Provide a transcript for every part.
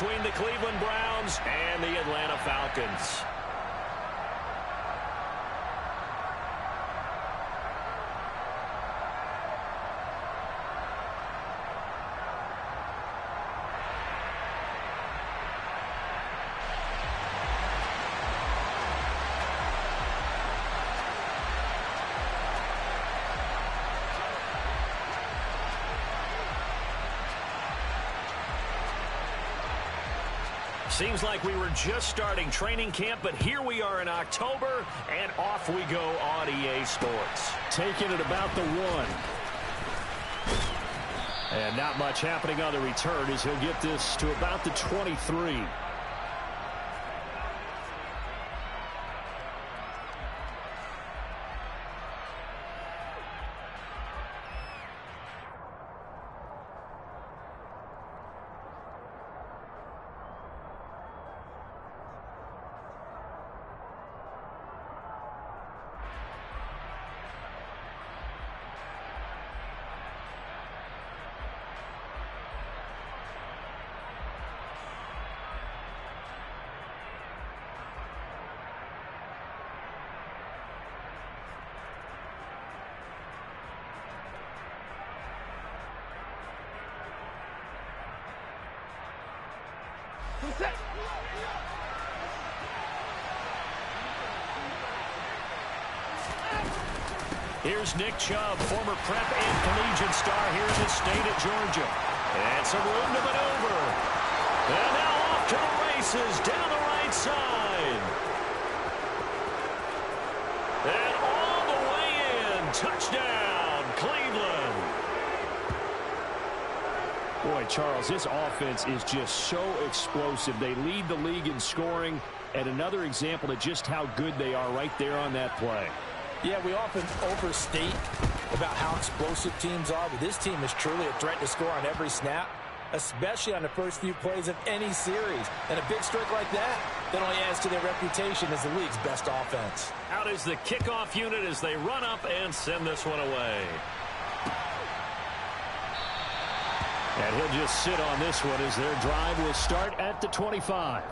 between the Cleveland Browns and the Atlanta Falcons. Seems like we were just starting training camp, but here we are in October, and off we go on EA Sports. Taking it about the 1. And not much happening on the return as he'll get this to about the 23. Here's Nick Chubb, former prep and collegiate star here in the state of Georgia. And some room to maneuver. And now off to the races down the right side. And all the way in. Touchdown, Cleveland. Boy, Charles, this offense is just so explosive. They lead the league in scoring, and another example of just how good they are right there on that play. Yeah, we often overstate about how explosive teams are, but this team is truly a threat to score on every snap, especially on the first few plays of any series. And a big streak like that only adds to their reputation as the league's best offense. Out is the kickoff unit as they run up and send this one away. And he'll just sit on this one as their drive will start at the 25.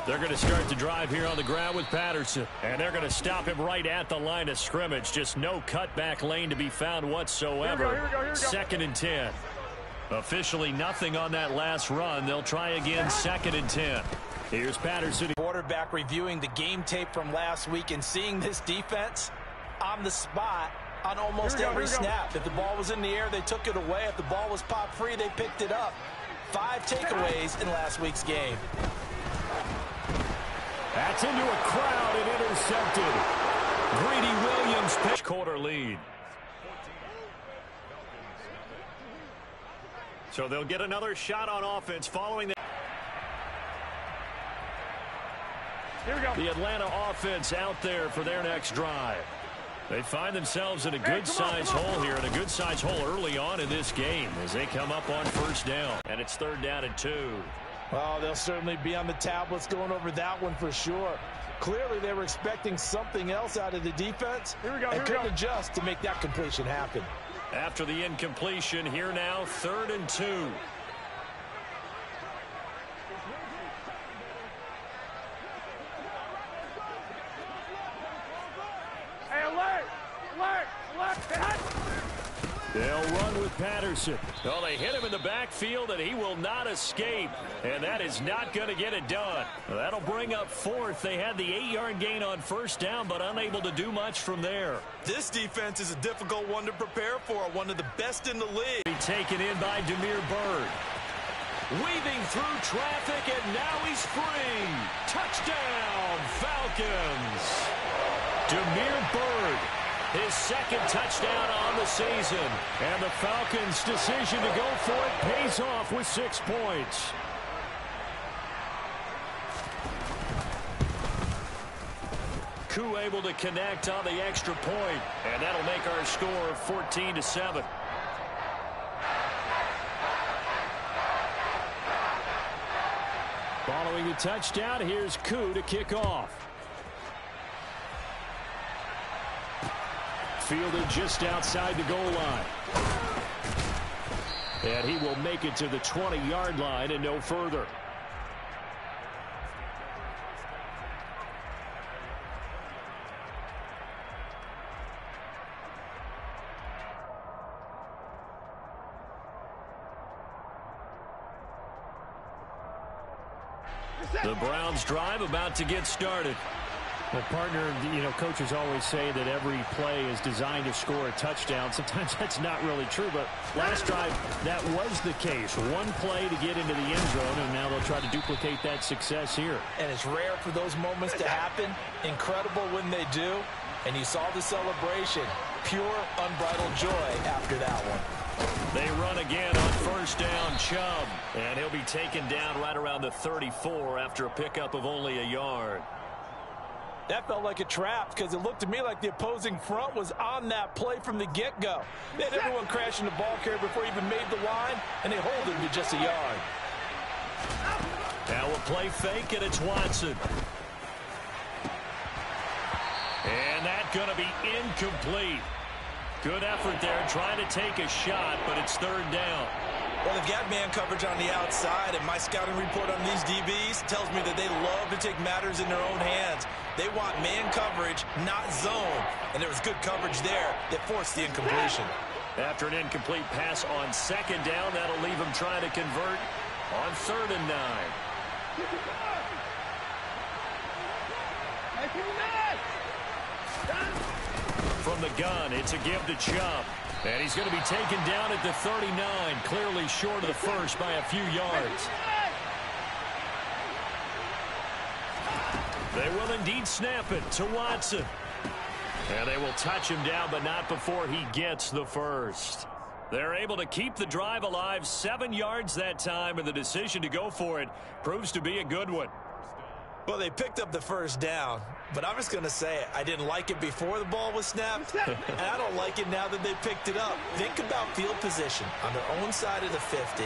They're going to start the drive here on the ground with Patterson. And they're going to stop him right at the line of scrimmage. Just no cutback lane to be found whatsoever. Here we go. 2nd and 10. Officially nothing on that last run. They'll try again 2nd and 10. Here's Patterson. Quarterback reviewing the game tape from last week and seeing this defense on the spot on almost every snap. If the ball was in the air, they took it away. If the ball was popped free, they picked it up. 5 takeaways in last week's game. That's into a crowd and intercepted. Greedy Williams pitch quarter lead. So they'll get another shot on offense following that. Here we go. The Atlanta offense out there for their next drive. They find themselves in a good-sized hole here, and a good-sized hole early on in this game as they come up on 1st down. And it's 3rd down and 2. Well, they'll certainly be on the tablets going over that one for sure. Clearly, they were expecting something else out of the defense. Here we go. And couldn't adjust to make that completion happen. After the incompletion, here now, 3rd and 2. Hey, alert! They'll run with Patterson. Well, they hit him in the backfield, and he will not escape. And that is not going to get it done. That'll bring up 4th. They had the 8-yard gain on 1st down, but unable to do much from there. This defense is a difficult one to prepare for, one of the best in the league. Be taken in by Damiere Byrd. Weaving through traffic, and now he's free. Touchdown, Falcons. Damiere Byrd. His 2nd touchdown on the season. And the Falcons' decision to go for it pays off with 6 points. Koo able to connect on the extra point, and that'll make our score 14-7. Following the touchdown, here's Koo to kick off. Fielded just outside the goal line. And he will make it to the 20-yard line and no further. The Browns drive about to get started. Well, partner, coaches always say that every play is designed to score a touchdown. Sometimes that's not really true, but last drive, that was the case. One play to get into the end zone, and now they'll try to duplicate that success here. And it's rare for those moments to happen. Incredible when they do. And you saw the celebration. Pure, unbridled joy after that one. They run again on first down, Chubb. And he'll be taken down right around the 34 after a pickup of only a yard. That felt like a trap because it looked to me like the opposing front was on that play from the get-go. They had everyone crashing the ball carrier before he even made the line, and they hold him to just a yard. Now a play fake, and it's Watson. And that's going to be incomplete. Good effort there trying to take a shot, but it's third down. Well, they've got man coverage on the outside, and my scouting report on these DBs tells me that they love to take matters in their own hands. They want man coverage, not zone. And there was good coverage there that forced the incompletion. After an incomplete pass on second down, that'll leave him trying to convert on 3rd and 9. From the gun, it's a give to Chubb. And he's going to be taken down at the 39, clearly short of the first by a few yards. They will indeed snap it to Watson. And they will touch him down, but not before he gets the first. They're able to keep the drive alive, 7 yards that time, and the decision to go for it proves to be a good one. Well, they picked up the first down, but I'm just going to say it. I didn't like it before the ball was snapped, and I don't like it now that they picked it up. Think about field position on their own side of the 50.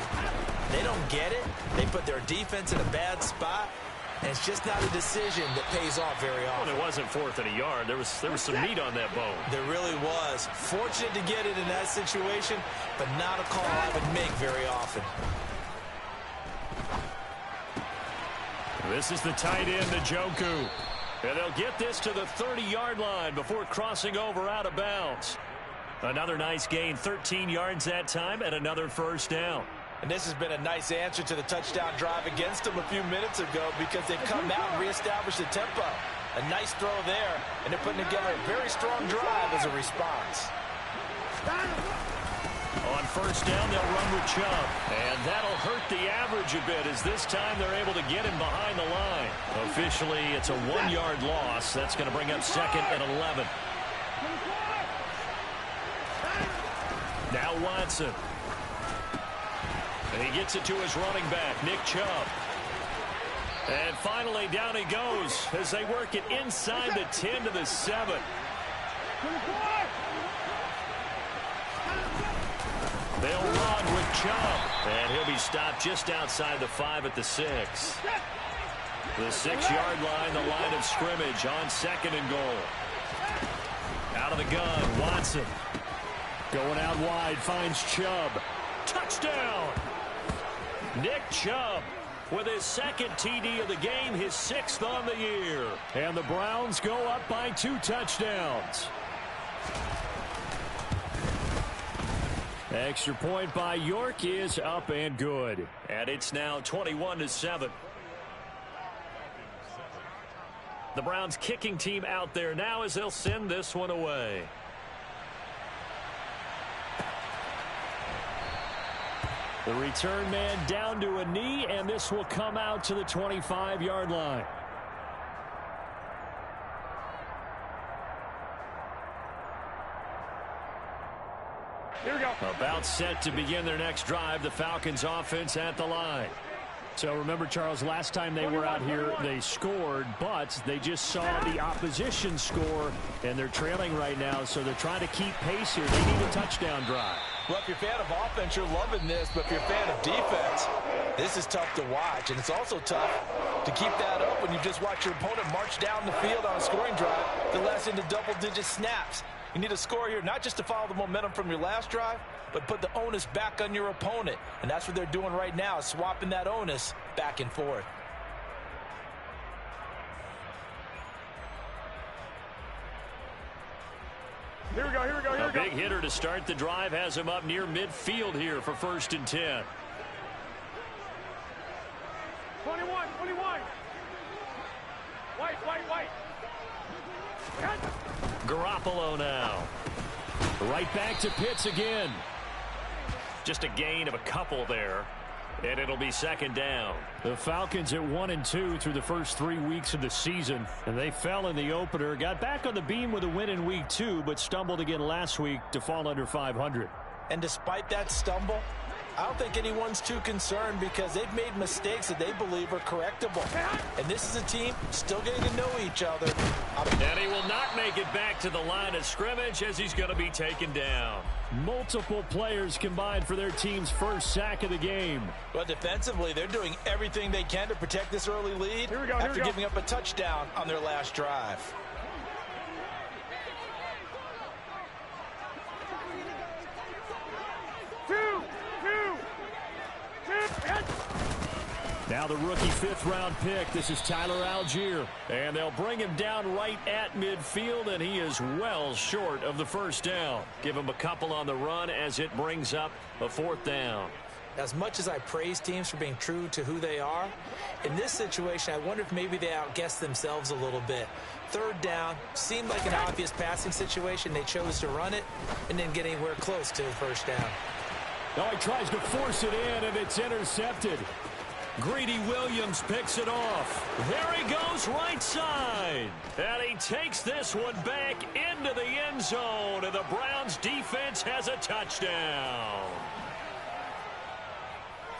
They don't get it. They put their defense in a bad spot, and it's just not a decision that pays off very often. Well, it wasn't 4th and a yard. There was some meat on that bone. There really was. Fortunate to get it in that situation, but not a call I would make very often. This is the tight end, Njoku. And they'll get this to the 30-yard line before crossing over out of bounds. Another nice gain, 13 yards that time, and another first down. And this has been a nice answer to the touchdown drive against them a few minutes ago because they've come out and reestablished the tempo. A nice throw there, and they're putting together a very strong drive as a response. On first down, they'll run with Chubb. And that'll hurt the average a bit as this time they're able to get him behind the line. Officially, it's a 1-yard loss. That's going to bring up 2nd and 11. Now Watson. And he gets it to his running back, Nick Chubb. And finally, down he goes as they work it inside the 10 to the 7. They'll run with Chubb. And he'll be stopped just outside the 5 at the 6. The 6-yard line, the line of scrimmage on 2nd and goal. Out of the gun, Watson. Going out wide, finds Chubb. Touchdown! Nick Chubb with his 2nd TD of the game, his 6th on the year. And the Browns go up by 2 touchdowns. Extra point by York is up and good. And it's now 21-7. The Browns kicking team out there now as they'll send this one away. The return man down to a knee, and this will come out to the 25-yard line. Here we go. About set to begin their next drive. The Falcons offense at the line. So remember, Charles, last time they were out here, they scored, but they just saw the opposition score, and they're trailing right now, so they're trying to keep pace here. They need a touchdown drive. Well, if you're a fan of offense, you're loving this, but if you're a fan of defense, this is tough to watch, and it's also tough to keep that up when you just watch your opponent march down the field on a scoring drive that lasts into double-digit snaps. You need a score here, not just to follow the momentum from your last drive, but put the onus back on your opponent. And that's what they're doing right now, swapping that onus back and forth. Here we go, here we go, here we go. A big hitter to start the drive has him up near midfield here for 1st and 10. 21, 21. White. Garoppolo now. Right back to Pitts again. Just a gain of a couple there. And it'll be 2nd down. The Falcons at 1-2 through the first 3 weeks of the season. And they fell in the opener. Got back on the beam with a win in week 2, but stumbled again last week to fall under 500. And despite that stumble, I don't think anyone's too concerned because they've made mistakes that they believe are correctable. And this is a team still getting to know each other. And he will not make it back to the line of scrimmage as he's going to be taken down. Multiple players combined for their team's first sack of the game. But defensively, they're doing everything they can to protect this early lead after giving up a touchdown on their last drive. Now the rookie 5th-round pick. This is Tyler Algier. And they'll bring him down right at midfield, and he is well short of the 1st down. Give him a couple on the run as it brings up a 4th down. As much as I praise teams for being true to who they are, in this situation, I wonder if maybe they outguessed themselves a little bit. 3rd down seemed like an obvious passing situation. They chose to run it and didn't get anywhere close to the 1st down. Oh, he tries to force it in, and it's intercepted. Greedy Williams picks it off. There he goes right side. And he takes this one back into the end zone, and the Browns defense has a touchdown.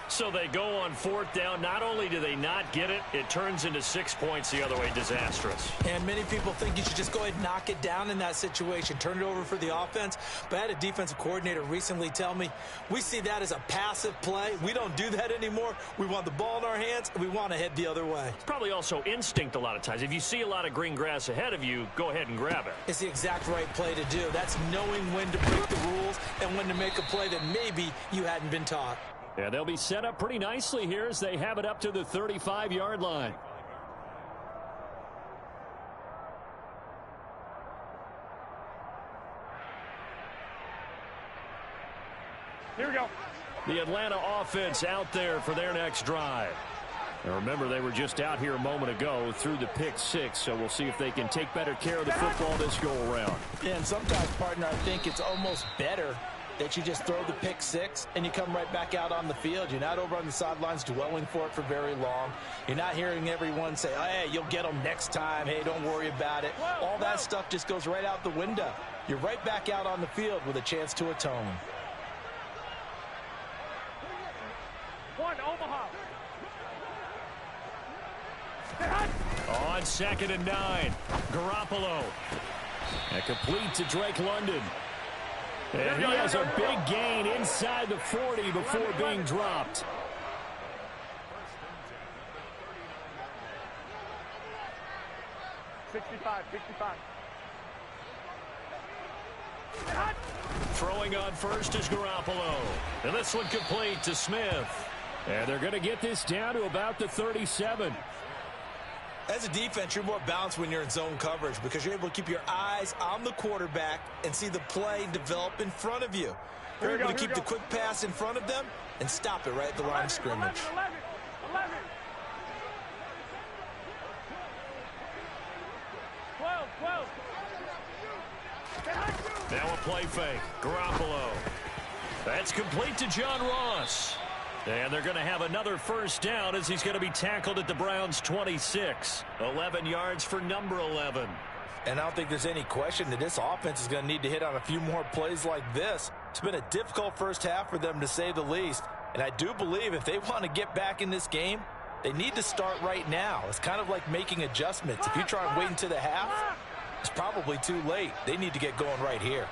So they go on 4th down. Not only do they not get it, it turns into 6 points the other way. Disastrous. And many people think you should just go ahead and knock it down in that situation. Turn it over for the offense. But I had a defensive coordinator recently tell me, we see that as a passive play. We don't do that anymore. We want the ball in our hands, and we want to head the other way. It's probably also instinct a lot of times. If you see a lot of green grass ahead of you, go ahead and grab it. It's the exact right play to do. That's knowing when to break the rules and when to make a play that maybe you hadn't been taught. Yeah, they'll be set up pretty nicely here as they have it up to the 35-yard line. Here we go. The Atlanta offense out there for their next drive. Now remember, they were just out here a moment ago through the pick 6, so we'll see if they can take better care of the football this go-around. Yeah, and sometimes, partner, I think it's almost better that you just throw the pick 6 and you come right back out on the field. You're not over on the sidelines dwelling for it for very long. You're not hearing everyone say, oh, hey, you'll get them next time. Hey, don't worry about it. All that stuff just goes right out the window. You're right back out on the field with a chance to atone. 1, Omaha. On 2nd and 9, Garoppolo. And complete to Drake London. And he has a big gain inside the 40 before being dropped. Throwing on first is Garoppolo. And this one complete to Smith. And they're going to get this down to about the 37. As a defense, you're more balanced when you're in zone coverage because you're able to keep your eyes on the quarterback and see the play develop in front of you. You're able to keep the quick pass in front of them and stop it right at the line of scrimmage. 11. 12. Now a play fake. Garoppolo. That's complete to John Ross. And they're going to have another 1st down as he's going to be tackled at the Browns' 26. 11 yards for number 11. And I don't think there's any question that this offense is going to need to hit on a few more plays like this. It's been a difficult first half for them, to say the least. And I do believe if they want to get back in this game, they need to start right now. It's kind of like making adjustments. If you try and wait until the half, it's probably too late. They need to get going right here.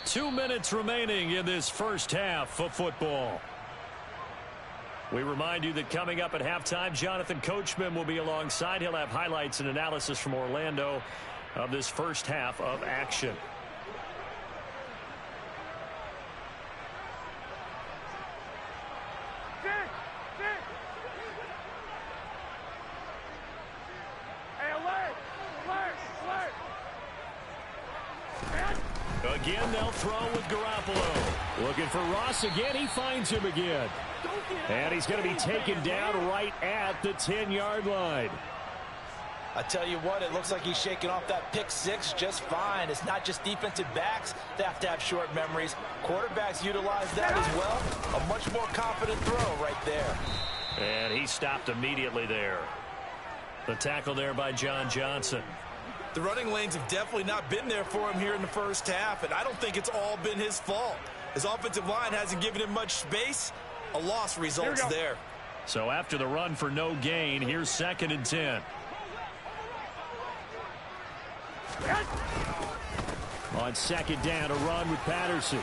2 minutes remaining in this first half of football. We remind you that coming up at halftime, Jonathan Coachman will be alongside. He'll have highlights and analysis from Orlando of this first half of action. Again, they'll throw with Garoppolo. Looking for Ross again. He finds him again. And he's going to be taken down right at the 10-yard line. I tell you what, it looks like he's shaking off that pick six just fine. It's not just defensive backs that have to have short memories. Quarterbacks utilize that as well. A much more confident throw right there. And he stopped immediately there. The tackle there by John Johnson. The running lanes have definitely not been there for him here in the first half, and I don't think it's all been his fault. His offensive line hasn't given him much space. A loss results there. So after the run for no gain, here's 2nd and 10. On 2nd down, a run with Patterson.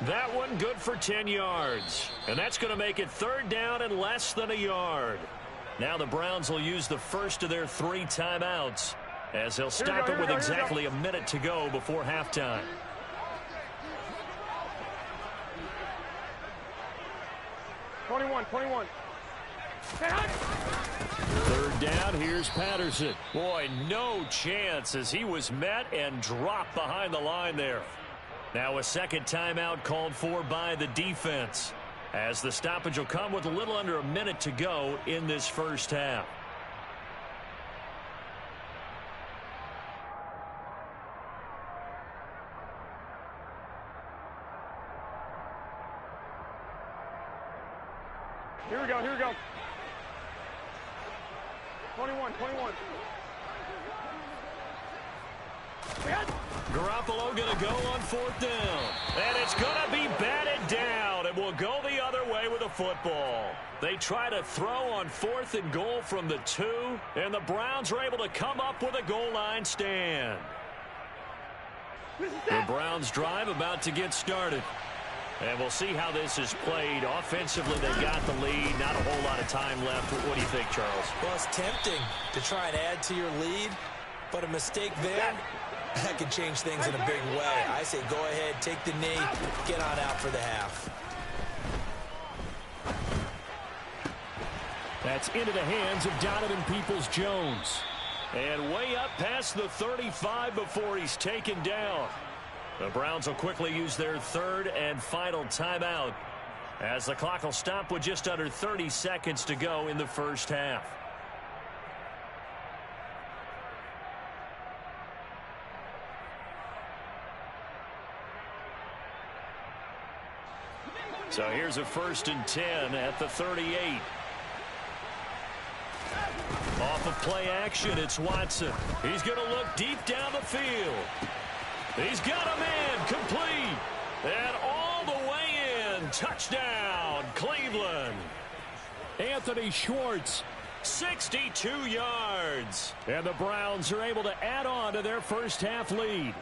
That one good for 10 yards. And that's going to make it 3rd down and less than a yard. Now the Browns will use the first of their 3 timeouts as they'll stop it with exactly a minute to go before halftime. Twenty-one. 3rd down, here's Patterson. Boy, no chance as he was met and dropped behind the line there. Now a 2nd timeout called for by the defense, as the stoppage will come with a little under a minute to go in this first half. Here we go. 21. Garoppolo going to go on 4th down. And it's going to be batted down. And will go the other way with a football. They try to throw on 4th and goal from the 2. And the Browns are able to come up with a goal line stand. The Browns drive about to get started. And we'll see how this is played. Offensively, they've got the lead. Not a whole lot of time left. What do you think, Charles? Well, it's tempting to try and add to your lead, but a mistake there, that can change things in a big way. I say go ahead, take the knee, get on out for the half. That's into the hands of Donovan Peoples-Jones. And way up past the 35 before he's taken down. The Browns will quickly use their 3rd and final timeout as the clock will stop with just under 30 seconds to go in the first half. So here's a 1st and 10 at the 38. Off of play action, it's Watson. He's going to look deep down the field. He's got a man complete. And all the way in. Touchdown, Cleveland. Anthony Schwartz, 62 yards. And the Browns are able to add on to their first half lead.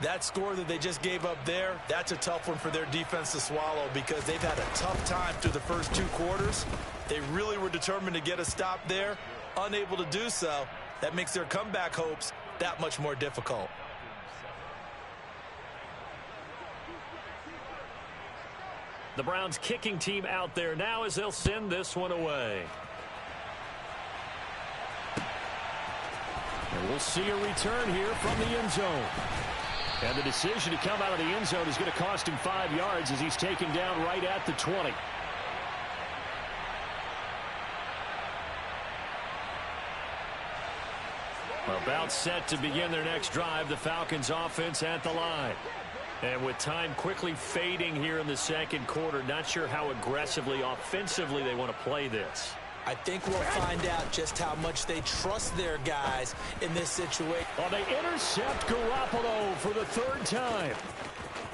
That score that they just gave up there, that's a tough one for their defense to swallow because they've had a tough time through the first 2 quarters. They really were determined to get a stop there, unable to do so. That makes their comeback hopes that much more difficult. The Browns kicking team out there now as they'll send this one away. And we'll see a return here from the end zone. And the decision to come out of the end zone is going to cost him 5 yards as he's taken down right at the 20. About set to begin their next drive, the Falcons offense at the line. And with time quickly fading here in the second quarter, not sure how aggressively, offensively they want to play this. I think we'll find out just how much they trust their guys in this situation. Well, they intercept Garoppolo for the third time.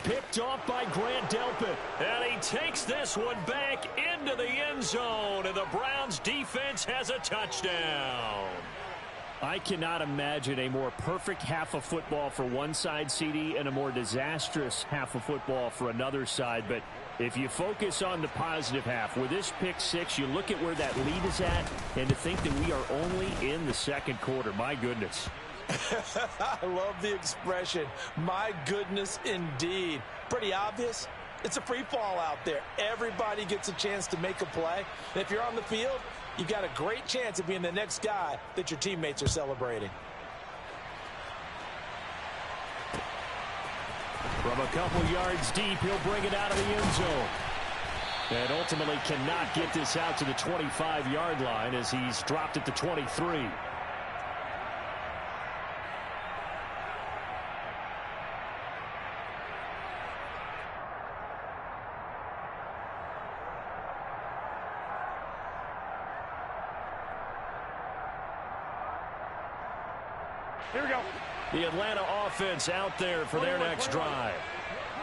Picked off by Grant Delpit. And he takes this one back into the end zone, and the Browns defense has a touchdown. I cannot imagine a more perfect half of football for one side, CD, and a more disastrous half of football for another side. But if you focus on the positive half, with this pick six, you look at where that lead is at, and to think that we are only in the second quarter. My goodness. I love the expression, my goodness indeed. Pretty obvious. It's a free fall out there. Everybody gets a chance to make a play. And if you're on the field, you've got a great chance of being the next guy that your teammates are celebrating. From a couple yards deep, he'll bring it out of the end zone. And ultimately cannot get this out to the 25-yard line as he's dropped at the 23. Here we go. The Atlanta offense out there for their next drive.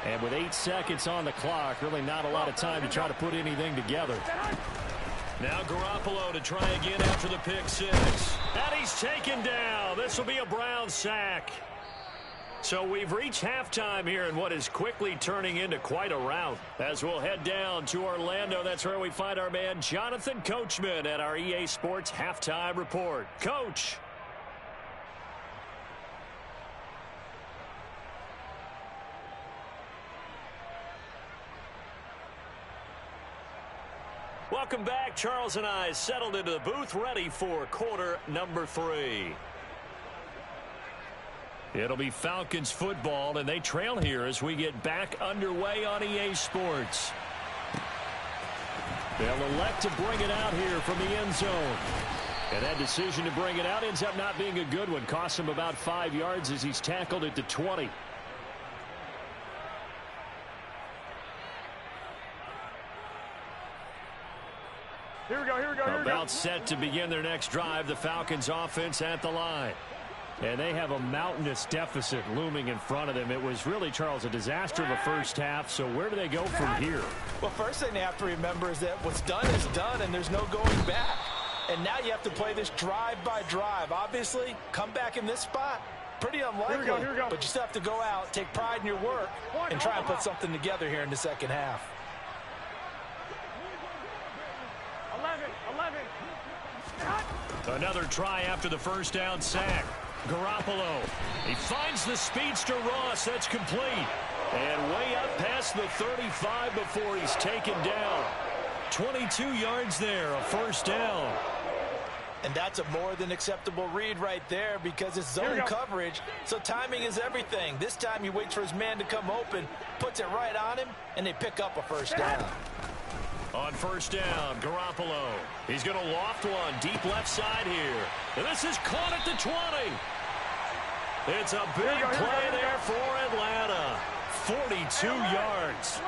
And with 8 seconds on the clock, really not a lot of time to try to put anything together. Now Garoppolo to try again after the pick six. And he's taken down. This will be a Browns sack. So we've reached halftime here in what is quickly turning into quite a rout. As we'll head down to Orlando, that's where we find our man Jonathan Coachman at our EA Sports Halftime Report. Coach. Welcome back. Charles and I settled into the booth, ready for quarter number 3. It'll be Falcons football, and they trail here as we get back underway on EA Sports. They'll elect to bring it out here from the end zone. And that decision to bring it out ends up not being a good one. Costs him about 5 yards as he's tackled at the 20. Here we go, here we go, here we go. About set to begin their next drive, the Falcons offense at the line. And they have a mountainous deficit looming in front of them. It was really, Charles, a disaster of a first half. So where do they go from here? Well, first thing they have to remember is that what's done is done, and there's no going back. And now you have to play this drive by drive. Obviously, come back in this spot, pretty unlikely. Here we go. But you still have to go out, take pride in your work, and try and put something together here in the second half. 11. Another try after the first down sack. Garoppolo. He finds the speedster Ross. That's complete. And way up past the 35 before he's taken down. 22 yards there, a first down. And that's a more than acceptable read right there because it's zone coverage, so timing is everything. This time he waits for his man to come open, puts it right on him, and they pick up a first down. On first down, Garoppolo. He's going to loft one deep left side here. And this is caught at the 20. It's a big play there for Atlanta. 42 yards.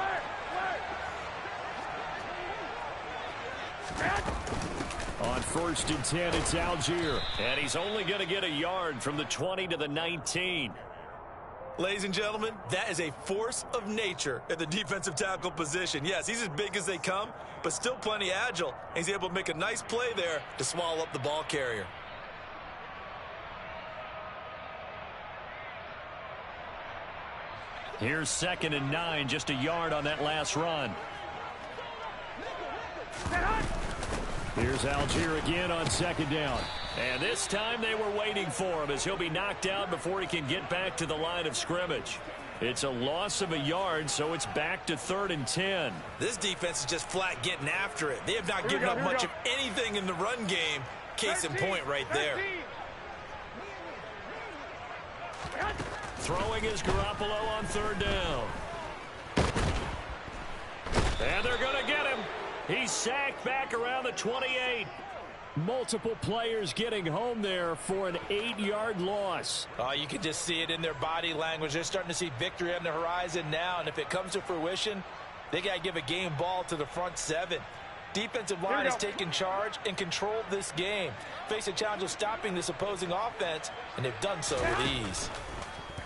On first and 10, it's Algier. And he's only going to get a yard from the 20 to the 19. Ladies and gentlemen, that is a force of nature at the defensive tackle position. Yes, he's as big as they come, but still plenty agile. He's able to make a nice play there to swallow up the ball carrier. Here's 2nd and 9, just a yard on that last run. Here's Algier again on 2nd down. And this time they were waiting for him as he'll be knocked out before he can get back to the line of scrimmage. It's a loss of a yard, so it's back to 3rd and 10. This defense is just flat getting after it. They have not given up much of anything in the run game. Case in point right there. Throwing is Garoppolo on 3rd down. And they're going to get him. He's sacked back around the 28. Multiple players getting home there for an 8-yard loss. Oh, you can just see it in their body language. They're starting to see victory on the horizon now, and if it comes to fruition, they got to give a game ball to the front 7. Defensive line has taken charge and controlled this game. Face a challenge of stopping this opposing offense, and they've done so with ease.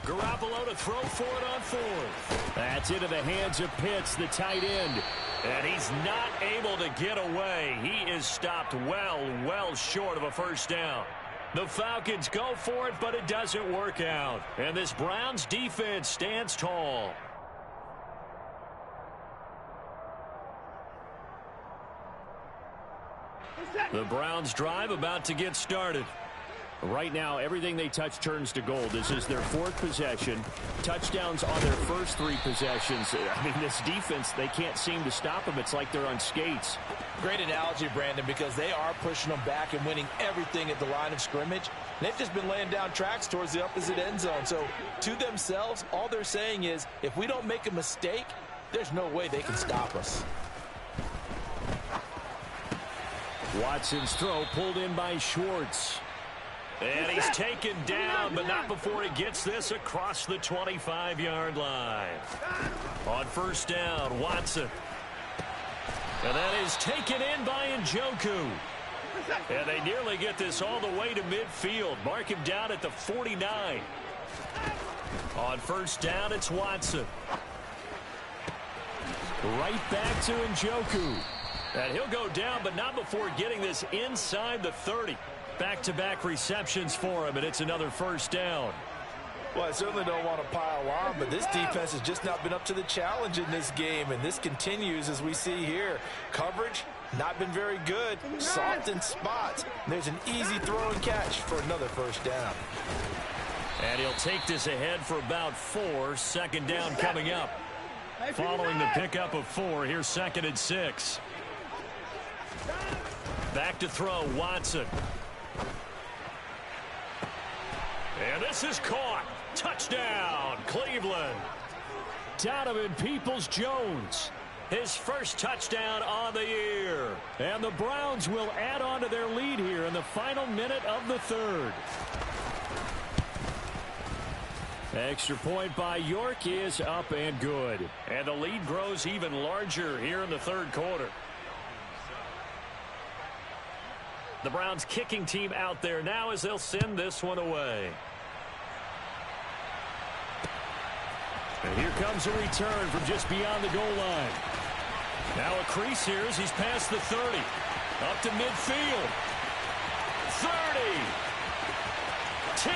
Garoppolo to throw for it on fourth. That's into the hands of Pitts, the tight end. And he's not able to get away. He is stopped well short of a first down. The Falcons go for it, but it doesn't work out. And this Browns defense stands tall. The Browns drive about to get started. Right now, everything they touch turns to gold. This is their fourth possession. Touchdowns on their first three possessions. I mean, this defense, they can't seem to stop them. It's like they're on skates. Great analogy, Brandon, because they are pushing them back and winning everything at the line of scrimmage. They've just been laying down tracks towards the opposite end zone. So, to themselves, all they're saying is, if we don't make a mistake, there's no way they can stop us. Watson's throw pulled in by Schwartz. And he's taken down, but not before he gets this across the 25-yard line. On first down, Watson. And that is taken in by Njoku. And they nearly get this all the way to midfield. Mark him down at the 49. On first down, it's Watson. Right back to Njoku. And he'll go down, but not before getting this inside the 30. Back-to-back receptions for him, and it's another first down. Well, I certainly don't want to pile on, but this defense has just not been up to the challenge in this game, and this continues as we see here. Coverage, not been very good. Soft in spots. There's an easy throw and catch for another first down. And he'll take this ahead for about 4. Second down coming up. Following the pickup of 4, here's 2nd and 6. Back to throw, Watson. And this is caught. Touchdown, Cleveland. Donovan Peoples-Jones, his first touchdown on the year. And the Browns will add on to their lead here in the final minute of the third. Extra point by York is up and good. And the lead grows even larger here in the third quarter. The Browns kicking team out there now as they'll send this one away. And here comes a return from just beyond the goal line. Now a crease here as he's past the 30. Up to midfield. 30. 10.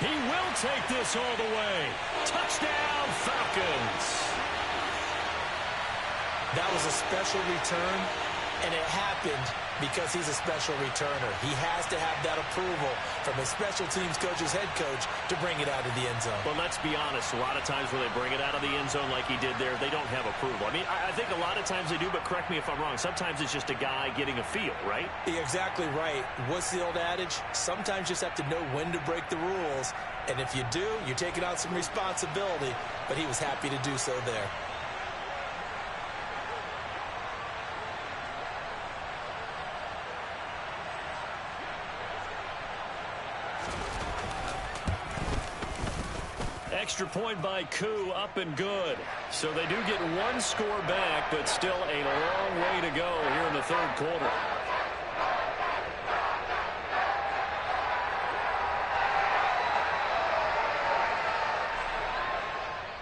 He will take this all the way. Touchdown, Falcons. That was a special return, and it happened because he's a special returner. He has to have that approval from his special teams coach's head coach to bring it out of the end zone. Well, let's be honest. A lot of times when they bring it out of the end zone like he did there, they don't have approval. I mean, I think a lot of times they do, but correct me if I'm wrong. Sometimes it's just a guy getting a feel, right? You're exactly right. What's the old adage? Sometimes you just have to know when to break the rules. And if you do, you're taking on some responsibility. But he was happy to do so there. Extra point by Koo, up and good. So they do get one score back, but still a long way to go here in the third quarter.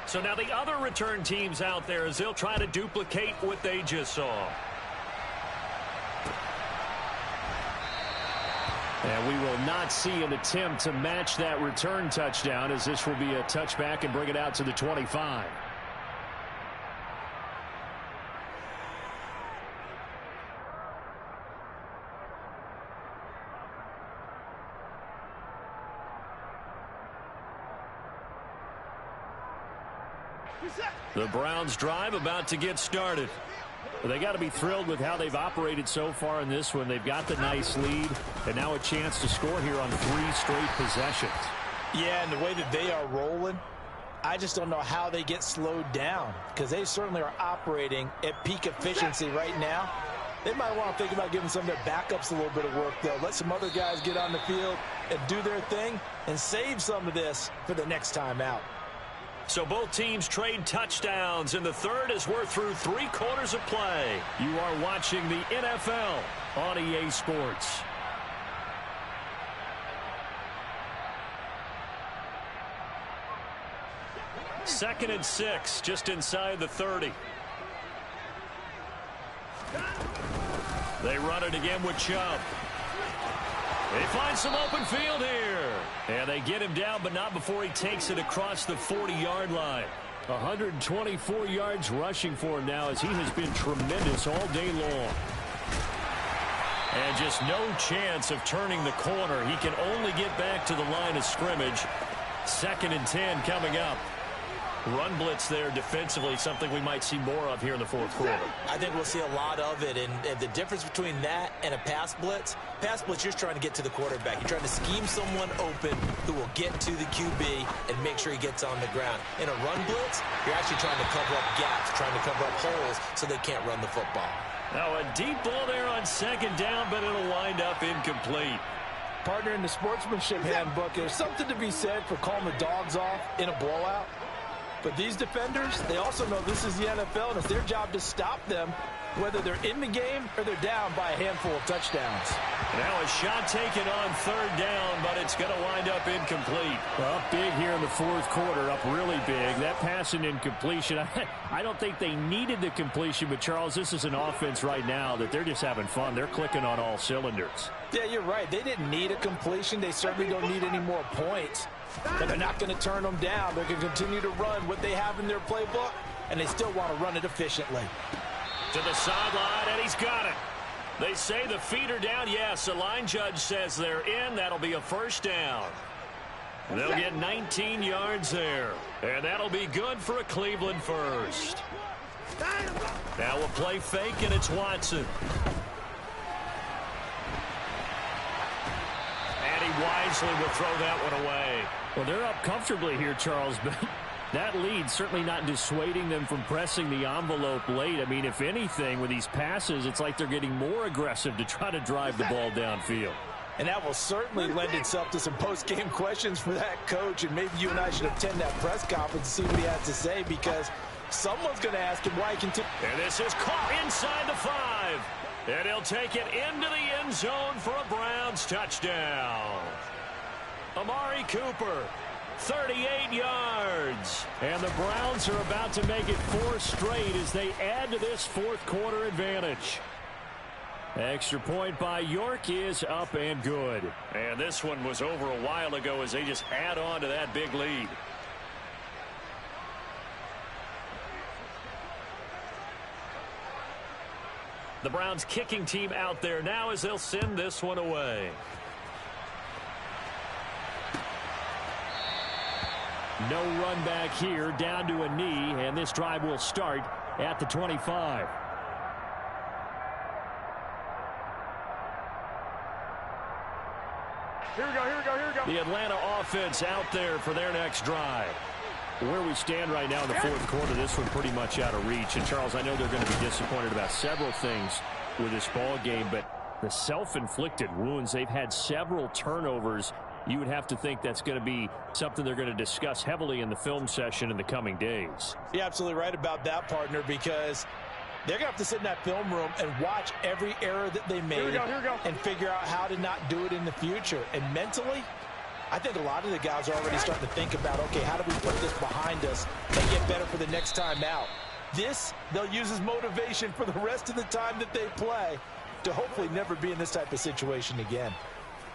So now the other return teams out there as they'll try to duplicate what they just saw. And we will not see an attempt to match that return touchdown, as this will be a touchback and bring it out to the 25. The Browns drive about to get started. They got to be thrilled with how they've operated so far in this one. They've got the nice lead, and now a chance to score here on 3 straight possessions. Yeah, and the way that they are rolling, I just don't know how they get slowed down, because they certainly are operating at peak efficiency right now. They might want to think about giving some of their backups a little bit of work, though. Let some other guys get on the field and do their thing and save some of this for the next time out. So both teams trade touchdowns, and the third as we're through 3 quarters of play. You are watching the NFL on EA Sports. Second and 6, just inside the 30. They run it again with Chubb. They find some open field here. And they get him down, but not before he takes it across the 40-yard line. 124 yards rushing for him now as he has been tremendous all day long. And just no chance of turning the corner. He can only get back to the line of scrimmage. Second and 10 coming up. Run blitz there defensively, something we might see more of here in the fourth quarter. I think we'll see a lot of it, and the difference between that and a pass blitz, you're just trying to get to the quarterback. You're trying to scheme someone open who will get to the QB and make sure he gets on the ground. In a run blitz, you're actually trying to cover up gaps, trying to cover up holes so they can't run the football. Now a deep ball there on second down, but it'll wind up incomplete. Partner, in the sportsmanship handbook, there's something to be said for calling the dogs off in a blowout. But these defenders, they also know this is the NFL, and it's their job to stop them, whether they're in the game or they're down by a handful of touchdowns. Now a shot taken on third down, but it's going to wind up incomplete. Up big here in the fourth quarter, up really big. That pass and incompletion, I don't think they needed the completion, but Charles, this is an offense right now that they're just having fun. They're clicking on all cylinders. Yeah, you're right. They didn't need a completion. They certainly don't need any more points. But they're not going to turn them down. They're going to continue to run what they have in their playbook, and they still want to run it efficiently. To the sideline, and he's got it. They say the feet are down. Yes, the line judge says they're in. That'll be a first down. They'll get 19 yards there, and that'll be good for a Cleveland first. Now a play fake, and it's Watson. And he wisely will throw that one away. Well, they're up comfortably here, Charles, but that lead certainly not dissuading them from pressing the envelope late. I mean, if anything, with these passes, it's like they're getting more aggressive to try to drive the ball downfield. And that will certainly lend itself to some post-game questions for that coach, and maybe you and I should attend that press conference and see what he has to say, because someone's going to ask him why he continues. And this is caught inside the 5. And he'll take it into the end zone for a Browns touchdown. Amari Cooper, 38 yards. And the Browns are about to make it 4 straight as they add to this fourth quarter advantage. Extra point by York is up and good. And this one was over a while ago as they just add on to that big lead. The Browns kicking team out there now as they'll send this one away. No run back here, down to a knee, and this drive will start at the 25. Here we go, here we go, here we go. The Atlanta offense out there for their next drive. Where we stand right now in the fourth quarter, this one pretty much out of reach. And, Charles, I know they're going to be disappointed about several things with this ball game, but the self-inflicted wounds, they've had several turnovers. You would have to think that's going to be something they're going to discuss heavily in the film session in the coming days. You're absolutely right about that, partner, because they're going to have to sit in that film room and watch every error that they made and figure out how to not do it in the future. And mentally, I think a lot of the guys are already starting to think about, okay, how do we put this behind us and get better for the next time out? This, they'll use as motivation for the rest of the time that they play to hopefully never be in this type of situation again.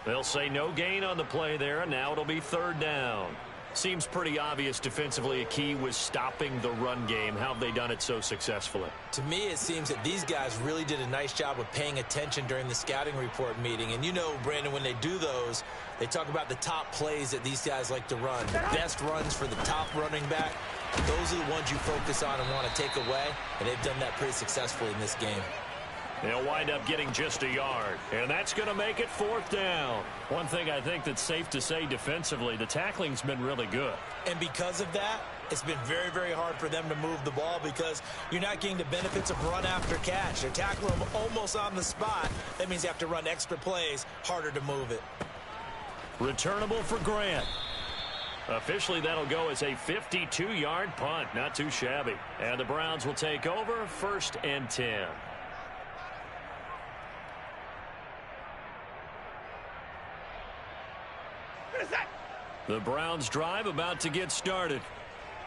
They'll say no gain on the play there, and now it'll be third down. Seems pretty obvious defensively a key was stopping the run game. How have they done it so successfully? To me, it seems that these guys really did a nice job of paying attention during the scouting report meeting. And you know, Brandon, when they do those, they talk about the top plays that these guys like to run. The best runs for the top running back. Those are the ones you focus on and want to take away. And they've done that pretty successfully in this game. They'll wind up getting just a yard, and that's going to make it fourth down. One thing I think that's safe to say defensively, the tackling's been really good. And because of that, it's been very, very hard for them to move the ball because you're not getting the benefits of run after catch. They're tackling them almost on the spot. That means you have to run extra plays, harder to move it. Returnable for Grant. Officially, that'll go as a 52-yard punt. Not too shabby. And the Browns will take over 1st and 10. The Browns drive about to get started.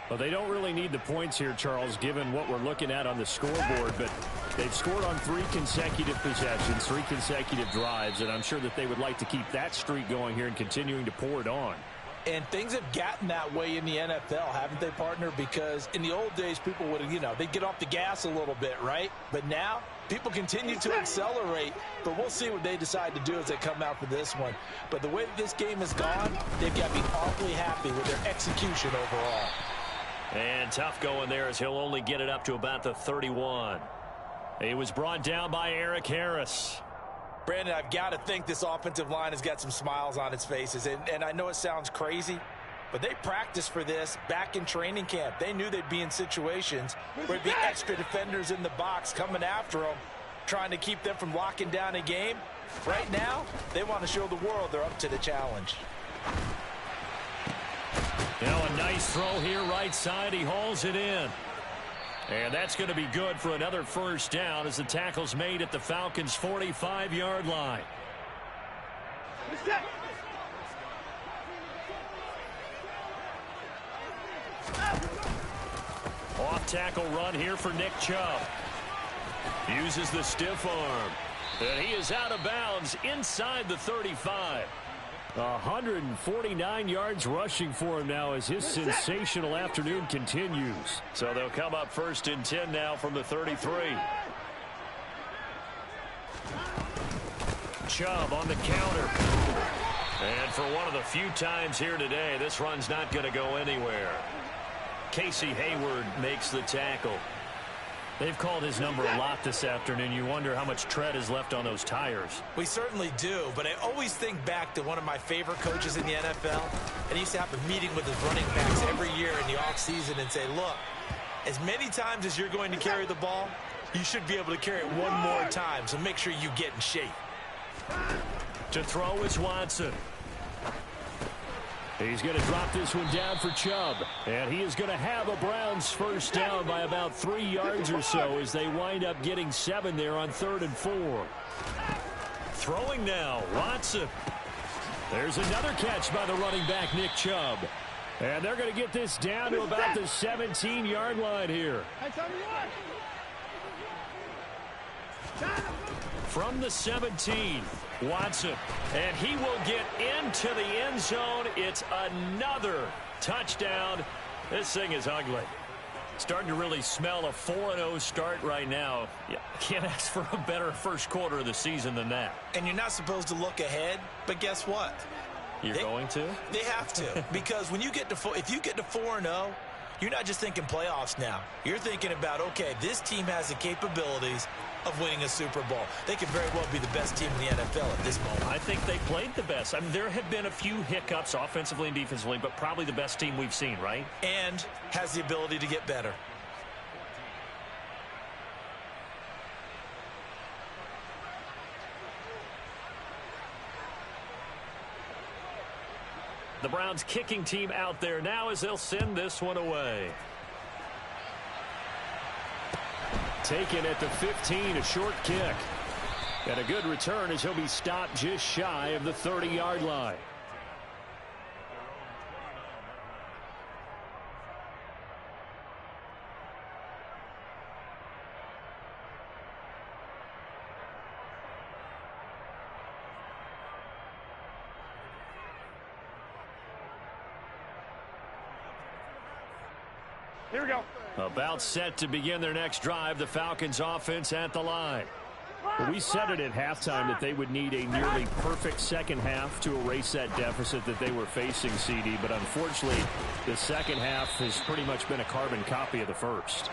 Well, they don't really need the points here, Charles, given what we're looking at on the scoreboard, but they've scored on 3 consecutive possessions, 3 consecutive drives, and I'm sure that they would like to keep that streak going here and continuing to pour it on. And things have gotten that way in the NFL, haven't they, partner? Because in the old days, people would, they'd get off the gas a little bit, right? But now, people continue to accelerate. But we'll see what they decide to do as they come out for this one. But the way that this game has gone, they've got to be awfully happy with their execution overall. And tough going there as he'll only get it up to about the 31. He was brought down by Eric Harris. Brandon, I've got to think this offensive line has got some smiles on its faces. And I know it sounds crazy, but they practiced for this back in training camp. They knew they'd be in situations where there'd be extra defenders in the box coming after them, trying to keep them from locking down a game. Right now, they want to show the world they're up to the challenge. A nice throw here right side. He hauls it in. And that's going to be good for another 1st down as the tackle's made at the Falcons' 45-yard line. Off tackle run here for Nick Chubb. Uses the stiff arm. And he is out of bounds inside the 35. 149 yards rushing for him now as his sensational afternoon continues. So they'll come up 1st and 10 now from the 33. Chubb on the counter. And for one of the few times here today, this run's not going to go anywhere. Casey Hayward makes the tackle. They've called his number a lot this afternoon. You wonder how much tread is left on those tires. We certainly do, but I always think back to one of my favorite coaches in the NFL, and he used to have a meeting with his running backs every year in the offseason and say, look, as many times as you're going to carry the ball, you should be able to carry it one more time, so make sure you get in shape. To throw is Watson. He's going to drop this one down for Chubb. And he is going to have a Browns 1st down by about 3 yards or so as they wind up getting 7 there on 3rd and 4. Throwing now, Watson. There's another catch by the running back, Nick Chubb. And they're going to get this down to about the 17-yard line here. From the 17, Watson. And he will get into the end zone. It's another touchdown. This thing is ugly. Starting to really smell a 4-0 start right now. You can't ask for a better 1st quarter of the season than that. And you're not supposed to look ahead, but guess what? You're going to? They have to. Because when you get to if you get to 4-0, you're not just thinking playoffs now. You're thinking about, okay, this team has the capabilities of winning a Super Bowl. They could very well be the best team in the NFL at this moment. I think they played the best. I mean, there have been a few hiccups offensively and defensively, but probably the best team we've seen, right? And has the ability to get better. The Browns kicking team out there now as they'll send this one away. Taken at the 15, a short kick. And a good return as he'll be stopped just shy of the 30-yard line. Here we go. About set to begin their next drive, the Falcons offense at the line. Well, we said it at halftime that they would need a nearly perfect second half to erase that deficit that they were facing, CD. But unfortunately, the second half has pretty much been a carbon copy of the first.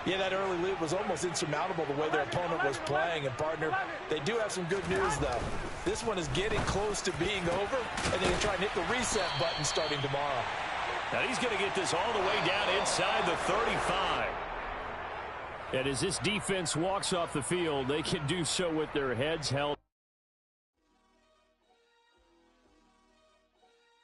Yeah, that early lead was almost insurmountable the way their opponent was playing. And, partner, they do have some good news, though. This one is getting close to being over, and they can try and hit the reset button starting tomorrow. Now he's going to get this all the way down inside the 35. And as this defense walks off the field, they can do so with their heads held